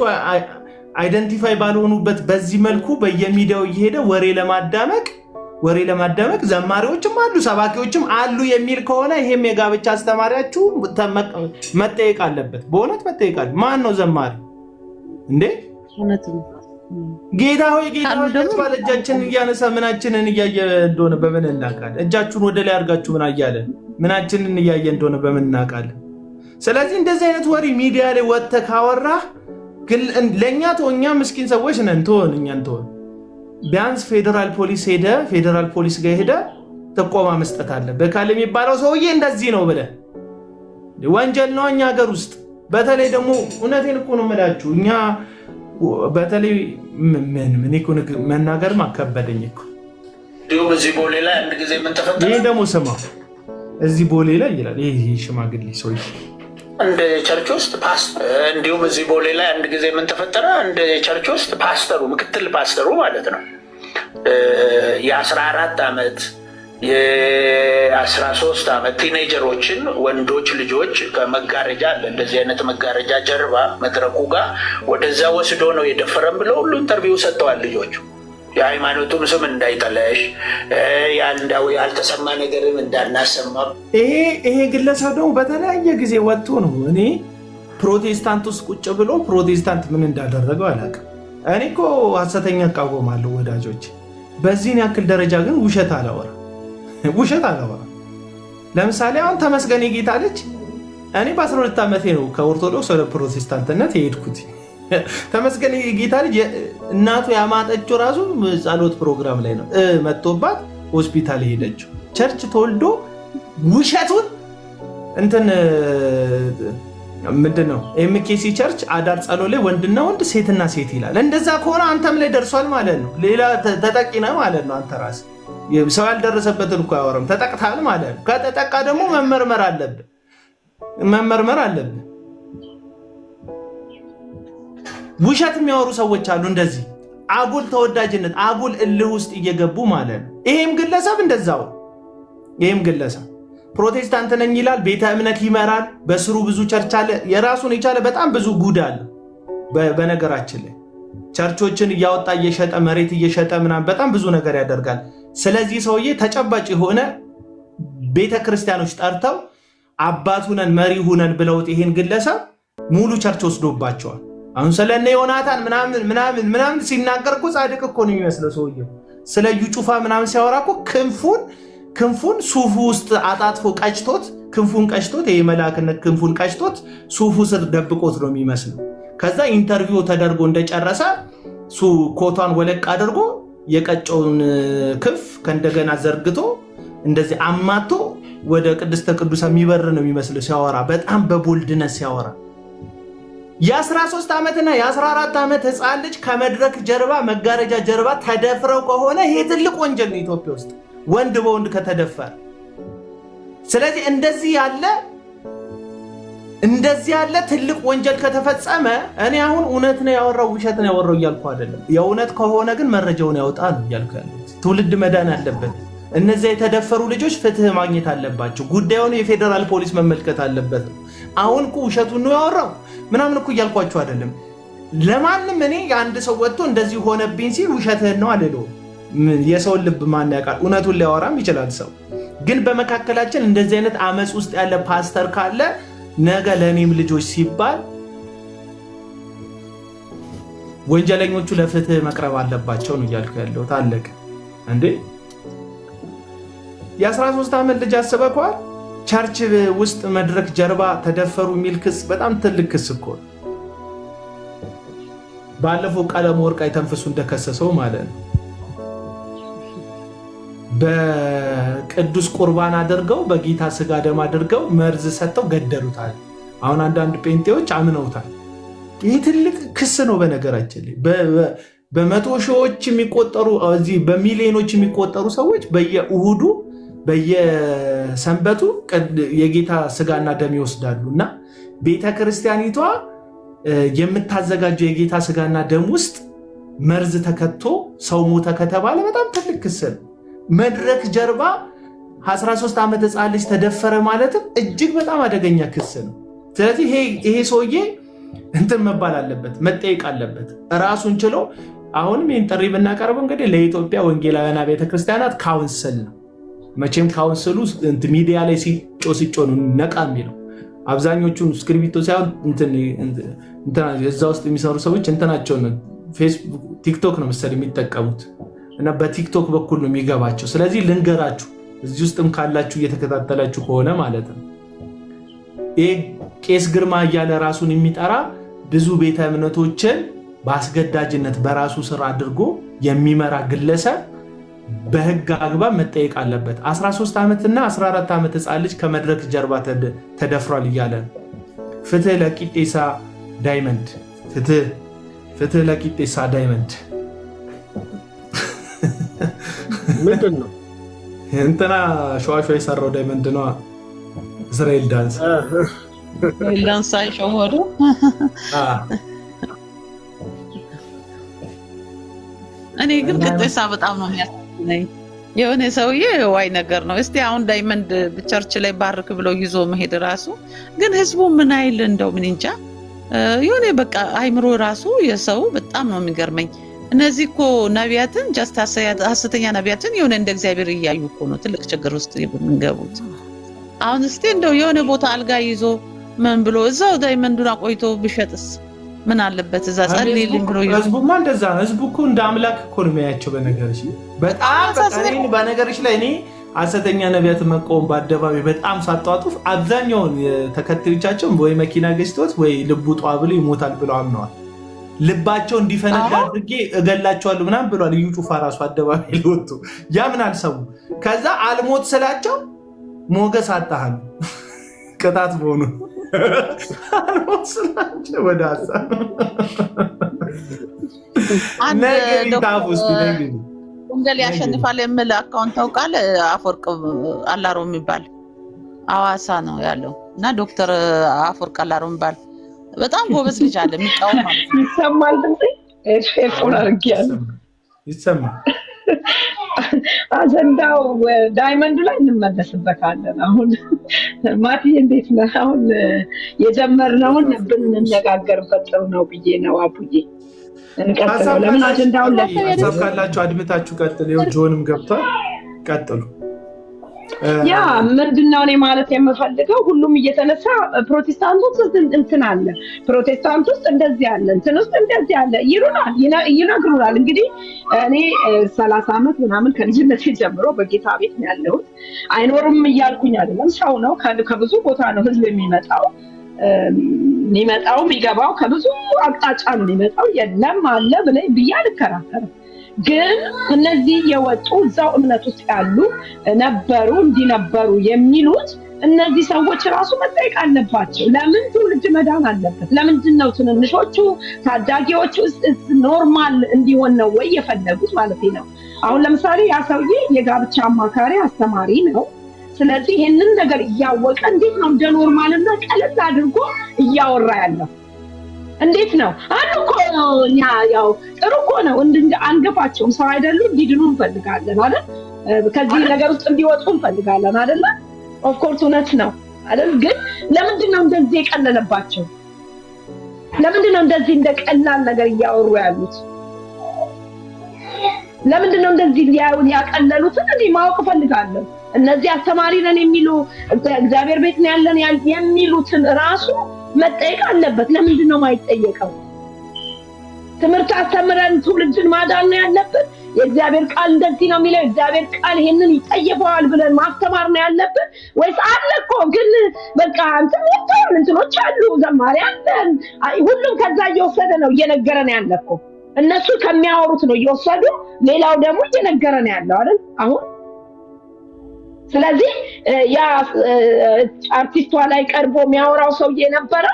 Speaker 1: አይደንቲፋይ ባልሆኑበት በዚህ መልኩ በየሚዲያው እየሄደ ወሬ ለማዳመቅ ዘማሪዎችም አሉ ሰባኪዎችም አሉ የሚል ከሆነ ይሄም የጋብቻ አስተማሪያችሁ መጠየቅ አለበት። በእውነት መጠየቅ አለ። ማን ነው ዘማሪ እንዴ? ጌታ ሆይ ጌታ ባለ እጃችንን እያነሳ ምናችንን እያየ እንደሆነ በምን እናውቃለን? እጃችሁን ወደ ላይ አድርጋችሁ ምን አያለ ምናችንን እያየ እንደሆነ በምን እናውቃለን? ስለዚህ እንደዚህ አይነት ወሬ ሚዲያ ላይ ወጥተህ ካወራህ ለእኛ ተወኛ ምስኪን ሰዎች ነን። እኛን ተወን። ቢያንስ ፌዴራል ፖሊስ ጋር ሄደ ጥቆማ መስጠት አለብህ። ካለ የሚባለው ሰውዬ እንደዚህ ነው ብለህ ወንጀል ነው እኛ ሀገር ውስጥ። በተለይ ደግሞ እውነቴን እኮ ነው የምላችሁ እኛ በተለይ ምን እኮ መናገርም አከበደኝ እኮ።
Speaker 4: እንዲሁም እዚህ ቦሌ ላይ አንድ ጊዜ ምን ተፈጠረ?
Speaker 1: ይሄ ደግሞ ስማ እዚህ ቦሌ ላይ ይላል ይሄ ሽማግሌ ሰውዬ
Speaker 4: እንደ ቸርች ውስጥ እንዲሁም እዚህ ቦሌ ላይ አንድ ጊዜ ምን ተፈጠረ? እንደ ቸርች ውስጥ ምክትል ፓስተሩ ማለት ነው የ14 ዓመት የ13 ዓመት ቲኔጀሮችን ወንዶች ልጆች ከመጋረጃ አለ እንደዚህ አይነት መጋረጃ ጀርባ መድረኩ ጋር ወደዛ ወስዶ ነው የደፈረም ብለው ሁሉ ኢንተርቪው ሰጥተዋል። ልጆቹ የሃይማኖቱን ስም እንዳይጠለሽ ያልተሰማ ነገርም እንዳናሰማ።
Speaker 1: ይሄ ግለሰብ ደግሞ በተለያየ ጊዜ ወጥቶ ነው እኔ ፕሮቴስታንት ውስጥ ቁጭ ብሎ ፕሮቴስታንት ምን እንዳደረገው አላውቅም። እኔ እኮ ሐሰተኛ እቃወማለሁ ወዳጆች። በዚህን ያክል ደረጃ ግን ውሸት አላወራ። ለምሳሌ አሁን ተመስገን የጌታ ልጅ እኔ በ12 ዓመቴ ነው ከኦርቶዶክስ ወደ ፕሮቴስታንትነት የሄድኩት። ተመስገን የጌታ ልጅ እናቱ ያማጠችው ራሱ ጸሎት ፕሮግራም ላይ ነው መጥቶባት ሆስፒታል ሄደችው። ቸርች ተወልዶ ውሸቱን እንትን ምንድነው ኤምኬሲ ቸርች አዳር ጸሎት ላይ ወንድና ወንድ ሴትና ሴት ይላል። እንደዛ ከሆነ አንተም ላይ ደርሷል ማለት ነው። ሌላ ተጠቂ ነህ ማለት ነው። አንተ ራስህ ሰው ያልደረሰበትን እኮ አያወራም። ተጠቅታል ማለት ነው። ከተጠቃ ደግሞ መመርመር አለብህ። ውሸት የሚያወሩ ሰዎች አሉ። እንደዚህ አጉል ተወዳጅነት፣ አጉል እልህ ውስጥ እየገቡ ማለት ነው። ይሄም ግለሰብ እንደዛው ፕሮቴስታንት ነኝ ይላል፣ ቤተ እምነት ይመራል፣ በስሩ ብዙ ቸርች አለ፣ የራሱን የቻለ በጣም ብዙ ጉድ አለ። በነገራችን ላይ ቸርቾችን እያወጣ እየሸጠ መሬት እየሸጠ ምናምን በጣም ብዙ ነገር ያደርጋል። ስለዚህ ሰውዬ ተጨባጭ የሆነ ቤተ ክርስቲያኖች ጠርተው አባት ሁነን መሪ ሁነን ብለውት ይሄን ግለሰብ ሙሉ ቸርች ወስዶባቸዋል። አሁን ስለነ ዮናታን ምናምን ሲናገር እኮ ጻድቅ እኮ ነው የሚመስለው ሰውዬው። ስለ እዩ ጩፋ ምናምን ሲያወራ እኮ ክንፉን ሱፉ ውስጥ አጣጥፎ ቀጭቶት ክንፉን ቀጭቶት የመላክነት ክንፉን ቀጭቶት ሱፉ ስር ደብቆት ነው የሚመስለው። ከዛ ኢንተርቪው ተደርጎ እንደጨረሰ ኮቷን ወለቅ አድርጎ የቀጨውን ክንፍ ከእንደገና ዘርግቶ እንደዚህ አማቶ ወደ ቅድስተ ቅዱሳን የሚበር ነው የሚመስለው ሲያወራ፣ በጣም በቦልድነስ ሲያወራ። የ13 ዓመትና የ14 ዓመት ህፃን ልጅ ከመድረክ ጀርባ መጋረጃ ጀርባ ተደፍረው ከሆነ ይሄ ትልቅ ወንጀል ነው ኢትዮጵያ ውስጥ ወንድ በወንድ ከተደፈረ። ስለዚህ እንደዚህ ያለ ትልቅ ወንጀል ከተፈጸመ እኔ አሁን እውነት ነው ያወራው ውሸት ነው ያወራው እያልኩ አይደለም። የእውነት ከሆነ ግን መረጃውን ያወጣል እያልኩ ያለሁት። ትውልድ መዳን አለበት። እነዚያ የተደፈሩ ልጆች ፍትህ ማግኘት አለባቸው። ጉዳዩን የፌዴራል ፖሊስ መመልከት አለበት። አሁን እኮ ውሸቱን ነው ያወራው ምናምን እኮ እያልኳቸው አይደለም። ለማንም እኔ የአንድ ሰው ወጥቶ እንደዚህ ሆነብኝ ሲል ውሸትህን ነው አልለውም። የሰውን ልብ ማን ያውቃል? እውነቱን ሊያወራም ይችላል ሰው። ግን በመካከላችን እንደዚህ አይነት አመፅ ውስጥ ያለ ፓስተር ካለ ነገ ለእኔም ልጆች ሲባል ወንጀለኞቹ ለፍትህ መቅረብ አለባቸው ነው እያልኩ ያለሁት። አለቀ እንዴ! የ13 ዓመት ልጅ አስበከዋል። ቸርች ውስጥ መድረክ ጀርባ ተደፈሩ የሚል ክስ በጣም ትልቅ ክስ እኮ። ባለፈው ቀለም ወርቅ አይተንፍሱ እንደከሰሰው ማለት ነው። በቅዱስ ቁርባን አድርገው በጌታ ስጋ ደም አድርገው መርዝ ሰጥተው ገደሉታል። አሁን አንዳንድ ጴንጤዎች አምነውታል። ይህ ትልቅ ክስ ነው። በነገራችን ላይ በመቶ ሺዎች የሚቆጠሩ እዚህ በሚሊዮኖች የሚቆጠሩ ሰዎች በየእሁዱ በየሰንበቱ የጌታ ስጋና ደም ይወስዳሉ እና ቤተ ክርስቲያኒቷ የምታዘጋጀው የጌታ ስጋና ደም ውስጥ መርዝ ተከቶ ሰው ሞተ ከተባለ በጣም ትልቅ ክስ ነው። መድረክ ጀርባ 13 ዓመት ህፃን ልጅ ተደፈረ ማለትም እጅግ በጣም አደገኛ ክስ ነው። ስለዚህ ይሄ ሰውዬ እንትን መባል አለበት፣ መጠየቅ አለበት ራሱን ችሎ። አሁንም ይህን ጥሪ ብናቀርብ እንግዲህ ለኢትዮጵያ ወንጌላውያን ቤተክርስቲያናት ካውንስል ነው። መቼም ካውንስሉ ሚዲያ ላይ ሲጮ ነው ነቃ የሚለው። አብዛኞቹን እስክሪብቶ ሳይሆን እዛ ውስጥ የሚሰሩ ሰዎች እንትናቸው ነው ፌስቡክ፣ ቲክቶክ ነው መሰለኝ የሚጠቀሙት እና በቲክቶክ በኩል ነው የሚገባቸው። ስለዚህ ልንገራችሁ፣ እዚህ ውስጥም ካላችሁ እየተከታተላችሁ ከሆነ ማለት ነው፣ ይህ ቄስ ግርማ እያለ ራሱን የሚጠራ ብዙ ቤተ እምነቶችን በአስገዳጅነት በራሱ ስር አድርጎ የሚመራ ግለሰብ በህግ አግባብ መጠየቅ አለበት። 13 ዓመትና 14 ዓመት ህፃን ልጅ ከመድረክ ጀርባ ተደፍሯል እያለ ፍትህ ለቂጤሳ ዳይመንድ፣ ፍትህ ለቂጤሳ ዳይመንድ።
Speaker 2: ምንድን ነው
Speaker 1: እንትና ሸዋሸዋ የሰራው ዳይመንድ ነው። እስራኤል ዳንስ
Speaker 3: ሸወዱ። እኔ ግን ቅጤሳ በጣም ነው የሚያሳዝነኝ። የሆነ ሰውዬ ዋይ ነገር ነው። እስቲ አሁን ዳይመንድ ቸርች ላይ ባርክ ብለው ይዞ መሄድ ራሱ ግን ህዝቡ ምን አይል እንደው ምን እንጃ። የሆነ በቃ አይምሮ ራሱ የሰው በጣም ነው የሚገርመኝ። እነዚህ እኮ ነቢያትን ጀስት ሐሰተኛ ነቢያትን የሆነ እንደ እግዚአብሔር እያዩ እኮ ነው ትልቅ ችግር ውስጥ የምንገቡት። አሁን እስቲ እንደው የሆነ ቦታ አልጋ ይዞ ምን ብሎ እዛው ዳይመንዱን አቆይቶ ቢሸጥስ ምን አለበት? እዛ ጸልይልኝ ብሎ
Speaker 1: ህዝቡማ እንደዛ ነው። ህዝቡ እኮ እንደ አምላክ እኮ ነው የሚያያቸው። በነገርሽ ላይ እኔ ሐሰተኛ ነቢያት መቆም በአደባባይ በጣም ሳጧጡፍ አብዛኛውን ተከታዮቻቸው ወይ መኪና ገዝቶት ወይ ልቡ ጧ ብሎ ይሞታል ብለው አምነዋል። ልባቸው እንዲፈነዳ አድርጌ እገላቸዋለሁ ምናምን ብሏል። እዩ ጩፋ ራሱ አደባባይ ወጥቶ ያምን አልሰሙ። ከዛ አልሞት ስላቸው ሞገስ አጣሃል ቅጣት መሆኑ አልሞት ስላቸው ወደ ሀሳብ
Speaker 3: ወንጌል ያሸንፋል የሚል አካውንት ታውቃለህ? አፈወርቅ አላሮ የሚባል አዋሳ ነው ያለው እና ዶክተር አፈወርቅ አላሮ የሚባል በጣም ጎበዝ ልጅ አለ የሚቃወም ማለት ነው።
Speaker 5: ይሰማል ድምጼ ኤርፎን አድርጌያለሁ።
Speaker 1: ይሰማል።
Speaker 5: አጀንዳው ዳይመንዱ ላይ እንመለስበታለን። አሁን ማቲ እንዴት ነህ? አሁን የጀመርነውን ብንነጋገርበት ጥሩ ነው ብዬ ነው። አቡዬ እንቀጥለው። ለምን አጀንዳውን
Speaker 1: ሀሳብ ካላችሁ አድምታችሁ ቀጥሉ። ይኸው ጆንም ገብቷል። ቀጥሉ።
Speaker 5: ያ ምንድነው እኔ ማለት የምፈልገው ሁሉም እየተነሳ ፕሮቴስታንት ውስጥ እንትን አለ፣ ፕሮቴስታንት ውስጥ እንደዚህ አለ፣ እንትን ውስጥ እንደዚህ አለ ይሉናል፣ ይነግሩናል። እንግዲህ እኔ 30 ዓመት ምናምን ከልጅነት ጀምሮ በጌታ ቤት ነው ያለሁት። አይኖርም እያልኩኝ አይደለም። ሰው ነው፣ ከብዙ ቦታ ነው ህዝብ የሚመጣው የሚገባው ከብዙ አቅጣጫ ነው የሚመጣው። የለም አለ ብዬ አልከራከርም። ግን እነዚህ የወጡ እዛው እምነት ውስጥ ያሉ ነበሩ እንዲነበሩ የሚሉት እነዚህ ሰዎች ራሱ መጠየቅ አለባቸው። ለምን ትውልድ መዳን አለበት? ለምንድን ነው ትንንሾቹ ታዳጊዎቹ ኖርማል እንዲሆን ነው ወይ የፈለጉት ማለት ነው? አሁን ለምሳሌ ያ ሰውዬ የጋብቻ አማካሪ አስተማሪ ነው። ስለዚህ ይሄንን ነገር እያወቀ እንዴት ነው እንደ ኖርማልና ቀለል አድርጎ እያወራ ያለው? እንዴት ነው አንዱ እኮ ያው ጥሩ እኮ ነው አንገፋቸውም ሰው አይደሉ እንዲድኑ እንፈልጋለን አይደል? ከዚህ ነገር ውስጥ እንዲወጡ እንፈልጋለን አይደል? ኦፍ ኮርስ እውነት ነው አይደል? ግን ለምንድን ነው እንደዚህ የቀለለባቸው? ለምንድን ነው እንደዚህ እንደ ቀላል ነገር እያወሩ ያሉት? ለምንድን ነው እንደዚህ ያቀለሉትን እኔ ማወቅ ፈልጋለሁ። እነዚህ አስተማሪ ነን የሚሉ እግዚአብሔር ቤት ነው ያለን የሚሉትን ራሱ መጠየቅ አለበት። ለምንድን ነው የማይጠየቀው? ትምህርት አስተምረን ትውልድን ማዳን ነው ያለበት። የእግዚአብሔር ቃል እንደዚህ ነው የሚለው እግዚአብሔር ቃል ይሄንን ይጠየፈዋል ብለን ማስተማር ነው ያለበት ወይስ አለ እኮ ግን በቃ እንትኖች አሉ ዘማሪ አለን ሁሉም ከዛ እየወሰደ ነው እየነገረን ያለ እኮ እነሱ ከሚያወሩት ነው እየወሰዱ ሌላው ደግሞ እየነገረን ያለው አይደል አሁን። ስለዚህ ያ አርቲስቷ ላይ ቀርቦ የሚያወራው ሰውዬ ነበረ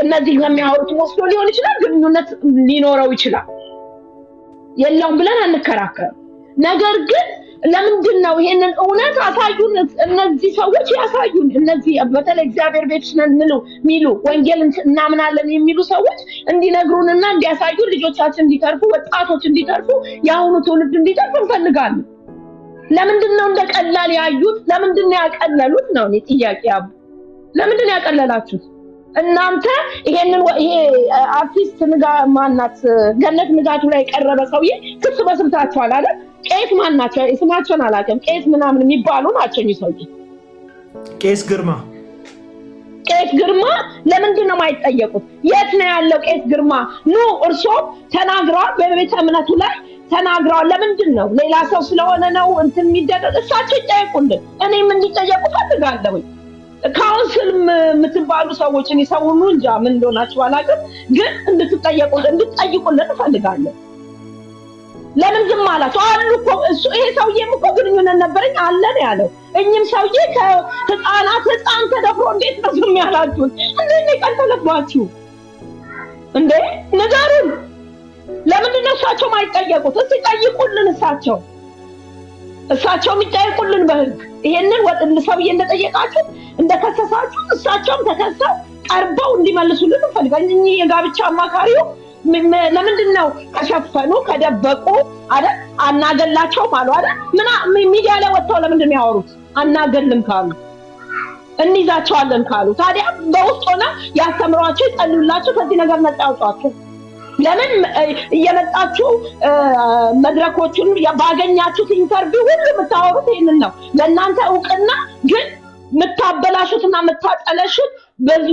Speaker 5: እነዚህ ከሚያወሩት ወስዶ ሊሆን ይችላል፣ ግንኙነት ሊኖረው ይችላል፣ የለውም ብለን አንከራከርም። ነገር ግን ለምንድን ነው ይሄንን እውነት አሳዩን፣ እነዚህ ሰዎች ያሳዩን። እነዚህ በተለይ እግዚአብሔር ቤት ነን ሚሉ ወንጌል እናምናለን የሚሉ ሰዎች እንዲነግሩንና እንዲያሳዩን፣ ልጆቻችን እንዲተርፉ፣ ወጣቶች እንዲተርፉ፣ የአሁኑ ትውልድ እንዲተርፍ እንፈልጋለን። ለምንድን ነው እንደቀላል ያዩት? ለምንድን ነው ያቀለሉት ነው እኔ ጥያቄ። ለምንድን ነው ያቀለላችሁት? እናንተ ይሄ አርቲስት ማናት ገነት ንጋቱ ላይ ቀረበ ሰውዬ ክስ መስርታችኋል አይደል? ቄስ ማናቸው ስማቸውን አላውቅም፣ ቄስ ምናምን የሚባሉ ናቸው ሰውዬ።
Speaker 1: ቄስ ግርማ
Speaker 5: ለምንድን ነው የማይጠየቁት? የት ነው ያለው ቄስ ግርማ? ኑ እርሶ ተናግረዋል፣ በቤተ እምነቱ ላይ ተናግረዋል። ለምንድን ነው ሌላ ሰው ስለሆነ ነው እንትን የሚደረግ? እሳቸው ይጠየቁልን፣ እኔም እንዲጠየቁ ፈልጋለሁ። ካውንስል የምትባሉ ሰዎች እኔ ሰው ሁሉ እንጃ ምን እንደሆናችሁ አላውቅም፣ ግን እንድትጠይቁልን እፈልጋለሁ። ለምን ዝም አላችሁ? አሉ እኮ ይሄ ሰውዬም እኮ ግንኙነት ነበረኝ አለ ነው ያለው። እኚህም ሰውዬ ህፃን ተደፍሮ እንዴት ነው ዝም ያላችሁት? እንዴት ነው የቀጠለባችሁ እንዴ? ንገሩን። ለምንድን ነው እሳቸው ማይጠየቁት? እስቲ ጠይቁልን። እሳቸው የሚጠይቁልን በህግ ይሄንን ሰውዬ እንደጠየቃችሁ እንደከሰሳችሁ እሳቸውም ተከሰው ቀርበው እንዲመልሱልን እንፈልጋለን። እኚህ የጋብቻ አማካሪው ለምንድን ነው ከሸፈኑ ከደበቁ አይደል? አናገላቸውም አሉ አይደል? ሚዲያ ላይ ወጥተው ለምንድን ነው ያወሩት? አናገልም ካሉ እንይዛቸዋለን ካሉ ታዲያ በውስጥ ሆነ ያስተምሯቸው፣ ይጸልዩላቸው፣ ከዚህ ነገር ነፃ ያውጧቸው። ለምን እየመጣችሁ መድረኮቹን ባገኛችሁት ኢንተርቪው ሁሉ የምታወሩት ይሄንን ነው? ለእናንተ እውቅና ግን የምታበላሹትና የምታጠለሹት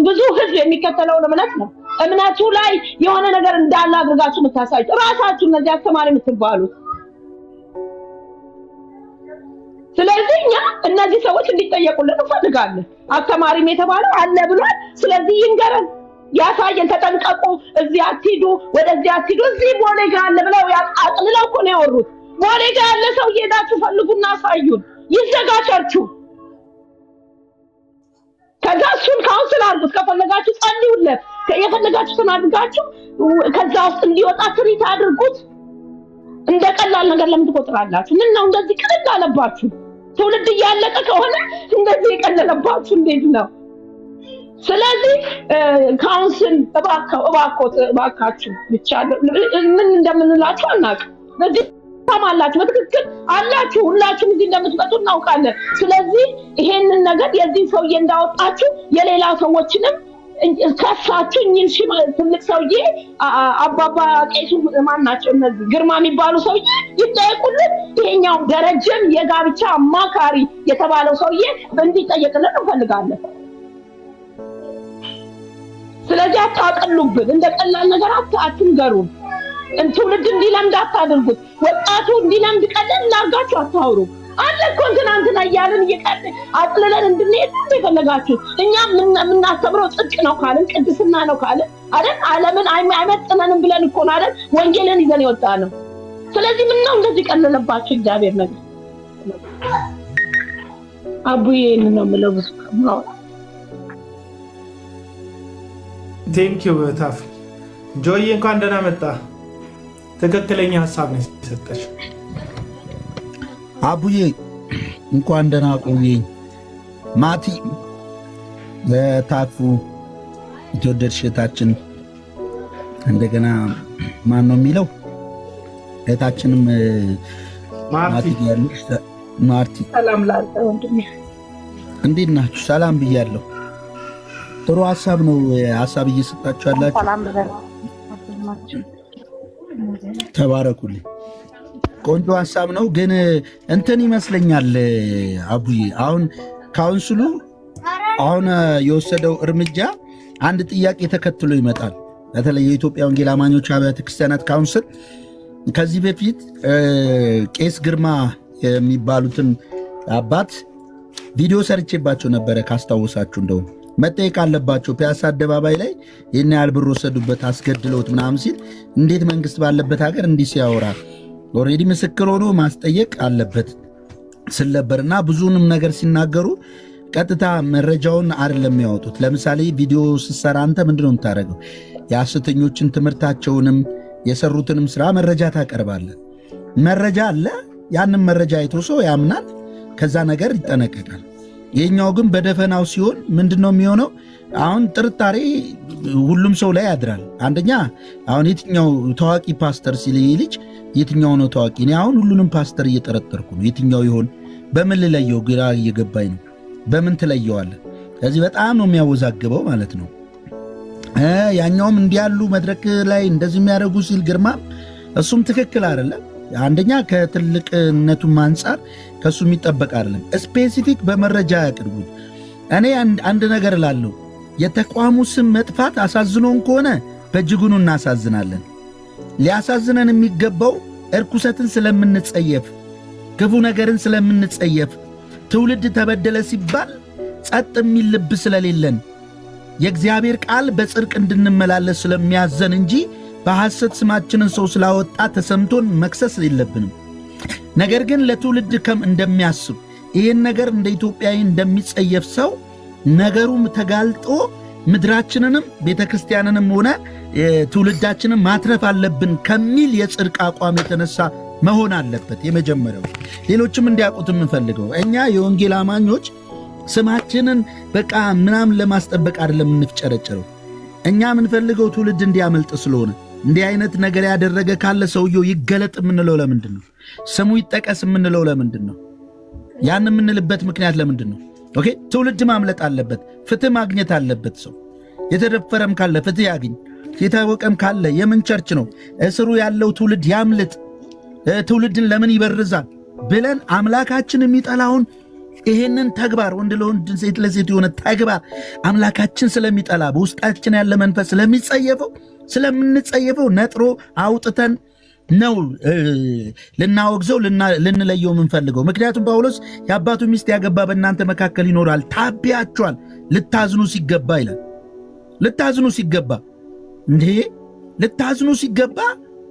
Speaker 5: ብዙ ህዝብ የሚከተለውን እምነት ነው። እምነቱ ላይ የሆነ ነገር እንዳለ አድርጋችሁ የምታሳዩት ራሳችሁ እነዚህ አስተማሪ የምትባሉት። ስለዚህ እኛ እነዚህ ሰዎች እንዲጠየቁልን እንፈልጋለን። አስተማሪም የተባለው አለ ብሏል። ስለዚህ ይንገረን። ያሳየን። ተጠንቀቁ፣ እዚህ አትሂዱ፣ ወደዚህ አትሂዱ። እዚህ ቦሌ ጋር አለ ብለው አጥልለው እኮ ነው ያወሩት። ቦሌ ጋር ያለ ሰው ሄዳችሁ ፈልጉና አሳዩን። ይዘጋቻችሁ። ከዛ እሱን ካውንስል አድርጉት። ከፈለጋችሁ ጸልዩለት። የፈለጋችሁትን አድርጋችሁ ከዛ ውስጥ እንዲወጣ ትሪት አድርጉት። እንደ ቀላል ነገር ለምን ትቆጥራላችሁ? ምን ነው እንደዚህ ቅልል አለባችሁ? ትውልድ እያለቀ ከሆነ እንደዚህ የቀለለባችሁ እንዴት ነው? ስለዚህ ካውንስል እባካችሁ ብቻ ምን እንደምንላችሁ አናውቅም። በዚህ ታማላችሁ፣ በትክክል አላችሁ። ሁላችሁም እዚህ እንደምትመጡ እናውቃለን። ስለዚህ ይሄንን ነገር የዚህ ሰውዬ እንዳወጣችሁ የሌላ ሰዎችንም ከሳችሁ። እኚህን ትልቅ ሰውዬ አባባ ቄሱ ማን ናቸው? እነዚህ ግርማ የሚባሉ ሰውዬ ይጠየቁልን። ይሄኛው ደረጀም የጋብቻ አማካሪ የተባለው ሰውዬ እንዲጠየቅልን እንፈልጋለን። ስለዚህ አታቀሉብን፣ እንደ ቀላል ነገር አትንገሩን። ትውልድ እንዲለምድ አታድርጉት። ወጣቱ እንዲለምድ ቀለል ላርጋችሁ አታውሩ። አለ እኮ እንትና እያልን እየቀለልን አጥልለን እንድንሄድ የፈለጋችሁ። እኛም የምናስተምረው ጽድቅ ነው ካልን ቅድስና ነው ካልን አይደል? ዓለምን አይመጥነንም ብለን እኮ ነው አይደል ወንጌልን ይዘን የወጣ ነው። ስለዚህ ምን ነው እንደዚህ ቀለለባችሁ? እግዚአብሔር ነገር አቡዬ ነው የምለው። ብዙ ነው።
Speaker 1: ቴንኪው ታፍ ጆይ፣ እንኳን ደህና መጣ። ትክክለኛ ሀሳብ ነው የሰጠሽ
Speaker 6: አቡዬ፣ እንኳን ደህና ቆየኝ። ማቲ ለታፉ የተወደድሽ እህታችን፣ እንደገና ማን ነው የሚለው እህታችንም ማርቲ ያለሽ ማርቲ፣
Speaker 5: ሰላም ላንተ ወንድሜ፣
Speaker 6: እንዴት ናችሁ? ሰላም ብያለሁ። ጥሩ ሀሳብ ነው ሀሳብ እየሰጣችሁ ያላችሁ። ተባረኩልኝ። ቆንጆ ሀሳብ ነው። ግን እንትን ይመስለኛል አቡዬ፣ አሁን ካውንስሉ አሁን የወሰደው እርምጃ አንድ ጥያቄ ተከትሎ ይመጣል። በተለይ የኢትዮጵያ ወንጌል አማኞች አብያተ ክርስቲያናት ካውንስል ከዚህ በፊት ቄስ ግርማ የሚባሉትን አባት ቪዲዮ ሰርቼባቸው ነበረ ካስታወሳችሁ። እንደውም መጠየቅ አለባቸው። ፒያሳ አደባባይ ላይ ይህን ያህል ብር ወሰዱበት አስገድለውት ምናምን ሲል እንዴት መንግስት ባለበት ሀገር እንዲህ ሲያወራ ኦልሬዲ ምስክር ሆኖ ማስጠየቅ አለበት ስል ነበርና ብዙንም ነገር ሲናገሩ ቀጥታ መረጃውን አይደለም የሚያወጡት። ለምሳሌ ቪዲዮ ስትሰራ አንተ ምንድነው የምታደርገው? የሐሰተኞችን ትምህርታቸውንም የሰሩትንም ስራ መረጃ ታቀርባለህ። መረጃ አለ። ያንን መረጃ አይቶ ሰው ያምናል፣ ከዛ ነገር ይጠነቀቃል። የኛው ግን በደፈናው ሲሆን ምንድነው የሚሆነው? አሁን ጥርጣሬ ሁሉም ሰው ላይ ያድራል። አንደኛ አሁን የትኛው ታዋቂ ፓስተር ሲል ልጅ የትኛው ነው ታዋቂ? እኔ አሁን ሁሉንም ፓስተር እየጠረጠርኩ ነው። የትኛው ይሆን? በምን ልለየው? ግራ እየገባኝ ነው። በምን ትለየዋለህ? ስለዚህ በጣም ነው የሚያወዛግበው ማለት ነው። ያኛውም እንዲያሉ መድረክ ላይ እንደዚህ የሚያደርጉ ሲል ግርማ እሱም ትክክል አይደለም። አንደኛ ከትልቅነቱም አንጻር ከሱ የሚጠበቅ አይደለም። ስፔሲፊክ በመረጃ ያቅርቡት። እኔ አንድ ነገር እላለሁ፣ የተቋሙ ስም መጥፋት አሳዝኖን ከሆነ በእጅጉኑ እናሳዝናለን። ሊያሳዝነን የሚገባው እርኩሰትን ስለምንጸየፍ፣ ክፉ ነገርን ስለምንጸየፍ፣ ትውልድ ተበደለ ሲባል ጸጥ የሚል ልብ ስለሌለን፣ የእግዚአብሔር ቃል በጽድቅ እንድንመላለስ ስለሚያዘን እንጂ በሐሰት ስማችንን ሰው ስላወጣ ተሰምቶን መክሰስ የለብንም። ነገር ግን ለትውልድ ከም እንደሚያስብ ይህን ነገር እንደ ኢትዮጵያዊ እንደሚጸየፍ ሰው ነገሩም ተጋልጦ ምድራችንንም ቤተ ክርስቲያንንም ሆነ ትውልዳችንን ማትረፍ አለብን ከሚል የጽድቅ አቋም የተነሳ መሆን አለበት የመጀመሪያው። ሌሎችም እንዲያውቁት የምንፈልገው እኛ የወንጌል አማኞች ስማችንን በቃ ምናምን ለማስጠበቅ አይደለም የምንፍጨረጨረው። እኛ የምንፈልገው ትውልድ እንዲያመልጥ ስለሆነ እንዲህ አይነት ነገር ያደረገ ካለ ሰውየው ይገለጥ የምንለው ለምንድን ነው? ስሙ ይጠቀስ የምንለው ለምንድን ነው? ያን የምንልበት ምክንያት ለምንድን ነው? ኦኬ፣ ትውልድ ማምለጥ አለበት፣ ፍትህ ማግኘት አለበት። ሰው የተደፈረም ካለ ፍትህ ያግኝ፣ የታወቀም ካለ የምን ቸርች ነው እስሩ ያለው ትውልድ ያምልጥ፣ ትውልድን ለምን ይበርዛል ብለን አምላካችን የሚጠላውን ይሄንን ተግባር ወንድ ለወንድ ሴት ለሴት የሆነ ተግባር አምላካችን ስለሚጠላ በውስጣችን ያለ መንፈስ ስለምንጸየፈው ነጥሮ አውጥተን ነው ልናወግዘው ልንለየው የምንፈልገው። ምክንያቱም ጳውሎስ የአባቱ ሚስት ያገባ በእናንተ መካከል ይኖራል፣ ታቢያችኋል፣ ልታዝኑ ሲገባ ይላል። ልታዝኑ ሲገባ እንዴ ልታዝኑ ሲገባ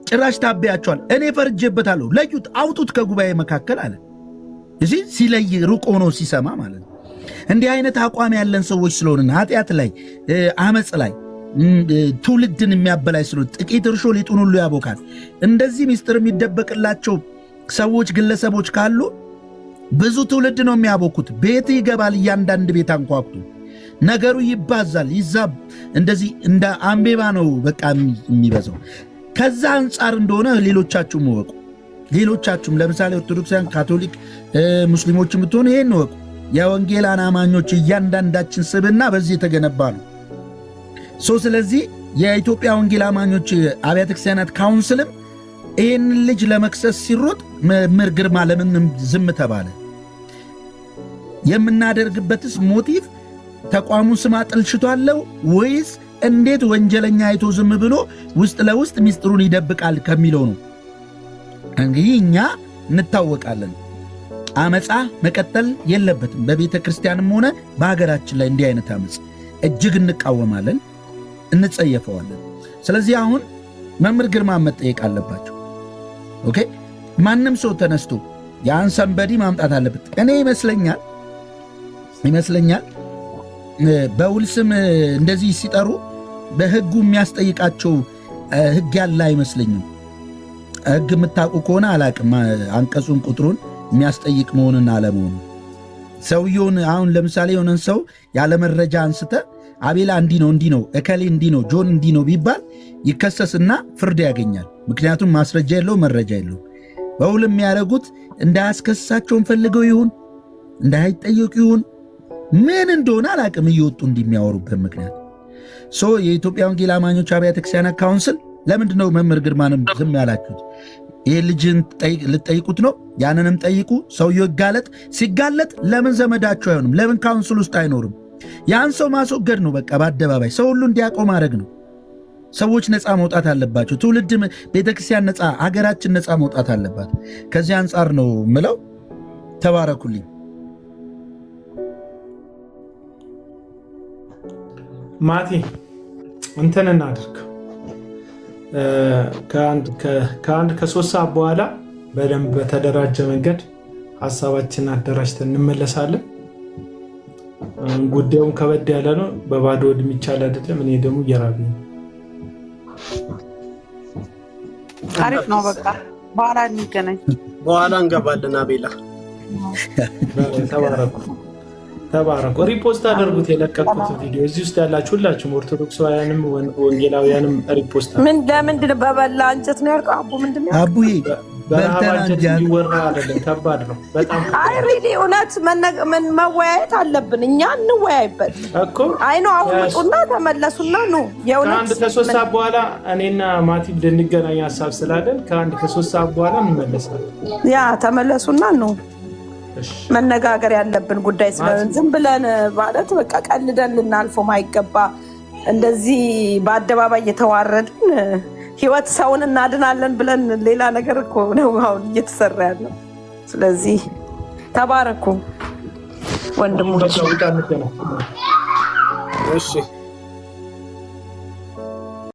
Speaker 6: ጭራሽ ታበያቸዋል። እኔ ፈርጄበታለሁ፣ ለዩት፣ አውጡት ከጉባኤ መካከል አለ። እዚህ ሲለይ ሩቅ ሆኖ ሲሰማ ማለት ነው። እንዲህ አይነት አቋም ያለን ሰዎች ስለሆንን ኃጢአት ላይ አመፅ ላይ ትውልድን የሚያበላይ ስለሆን ጥቂት እርሾ ሊጡን ሁሉ ያቦካል። እንደዚህ ምስጢር የሚደበቅላቸው ሰዎች ግለሰቦች ካሉ ብዙ ትውልድ ነው የሚያቦኩት። ቤት ይገባል፣ እያንዳንድ ቤት አንኳኩቱ፣ ነገሩ ይባዛል፣ ይዛብ እንደዚህ እንደ አምቤባ ነው በቃ የሚበዛው። ከዛ አንጻር እንደሆነ ሌሎቻችሁም እወቁ። ሌሎቻችሁም ለምሳሌ ኦርቶዶክሳውያን፣ ካቶሊክ፣ ሙስሊሞች የምትሆኑ ይሄን እወቁ። የወንጌላን አማኞች እያንዳንዳችን ስብዕና በዚህ የተገነባ ነው። ስለዚህ የኢትዮጵያ ወንጌል አማኞች አብያተ ክርስቲያናት ካውንስልም ይህን ልጅ ለመክሰስ ሲሮጥ መምህር ግርማ ለምን ዝም ተባለ? የምናደርግበትስ ሞቲቭ ተቋሙን ስም አጥልሽቷለው ወይስ እንዴት ወንጀለኛ አይቶ ዝም ብሎ ውስጥ ለውስጥ ሚስጥሩን ይደብቃል ከሚለው ነው። እንግዲህ እኛ እንታወቃለን። አመፃ መቀጠል የለበትም። በቤተ ክርስቲያንም ሆነ በሀገራችን ላይ እንዲህ አይነት አመፅ እጅግ እንቃወማለን፣ እንጸየፈዋለን። ስለዚህ አሁን መምህር ግርማ መጠየቅ አለባቸው። ኦኬ፣ ማንም ሰው ተነስቶ ያን ሰንበዲ ማምጣት አለበት። እኔ ይመስለኛል በውል ስም እንደዚህ ሲጠሩ በህጉ የሚያስጠይቃቸው ህግ ያለ አይመስለኝም። ህግ የምታውቁ ከሆነ አላቅም፣ አንቀጹን ቁጥሩን የሚያስጠይቅ መሆንን አለመሆኑ። ሰውየውን አሁን ለምሳሌ የሆነን ሰው ያለ መረጃ አንስተ አቤላ እንዲህ ነው፣ እከሌ እንዲህ ነው፣ ጆን እንዲህ ነው ቢባል ይከሰስና ፍርድ ያገኛል። ምክንያቱም ማስረጃ የለው፣ መረጃ የለው። በውል የሚያደርጉት እንዳያስከስሳቸውን ፈልገው ይሁን እንዳይጠየቁ ይሁን ምን እንደሆነ አላቅም፣ እየወጡ እንዲሚያወሩበት ምክንያት የኢትዮጵያ ወንጌል አማኞች አብያተ ክርስቲያናት ካውንስል ለምንድን ነው መምህር ግርማንም ዝም ያላችሁት? ይህ ልጅን ልጠይቁት ነው። ያንንም ጠይቁ። ሰውየው ይጋለጥ። ሲጋለጥ ለምን ዘመዳችሁ አይሆንም? ለምን ካውንስል ውስጥ አይኖርም? ያን ሰው ማስወገድ ነው። በቃ በአደባባይ ሰው ሁሉ እንዲያውቀው ማድረግ ነው። ሰዎች ነፃ መውጣት አለባቸው። ትውልድ፣ ቤተክርስቲያን ነፃ፣ ሀገራችን ነፃ መውጣት አለባት። ከዚህ አንጻር ነው ምለው። ተባረኩልኝ።
Speaker 1: ማቲ እንትን እናድርግ። ከ3 ሰዓት በኋላ በደንብ በተደራጀ መንገድ ሀሳባችንን አደራጅተን እንመለሳለን። ጉዳዩም ከበድ ያለ ነው። በባዶ ወድ የሚቻል አይደለም። እኔ ደግሞ እየራበኝ ነው።
Speaker 3: አሪፍ ነው። በቃ በኋላ እንገናኝ።
Speaker 2: በኋላ እንገባለን። አቤላ
Speaker 1: ተባረኩ። ሪፖስት አድርጉት የለቀቁት ቪዲዮ። እዚህ ውስጥ ያላችሁ ሁላችሁም ኦርቶዶክሳውያንም ወንጌላውያንም ሪፖስት
Speaker 7: ለምንድን በበላ እንጨት ነው ያልከው? አቡ ምንድን ነው
Speaker 6: አቡዬ?
Speaker 1: በረሃብ እንጨት የሚወራ አይደለም። ከባድ ነው በጣም።
Speaker 7: አይ ሪሊ እውነት መወያየት አለብን። እኛ እንወያይበት
Speaker 1: እኮ።
Speaker 7: አይ ነው አሁን ውጡና ተመለሱና ነው የእውነት
Speaker 1: ከ3 ሰዓት በኋላ እኔና ማቲ ልንገናኝ ሀሳብ ስላለን ከ3 ሰዓት በኋላ እንመለሳለን።
Speaker 7: ያ ተመለሱና ነው መነጋገር ያለብን ጉዳይ ስለሆነ ዝም ብለን ማለት በቃ ቀልደን ልናልፈው ማይገባ እንደዚህ በአደባባይ እየተዋረድን ህይወት ሰውን እናድናለን ብለን ሌላ ነገር እኮ ነው አሁን እየተሰራ ያለው። ስለዚህ ተባረኩ ወንድሞች።
Speaker 2: እሺ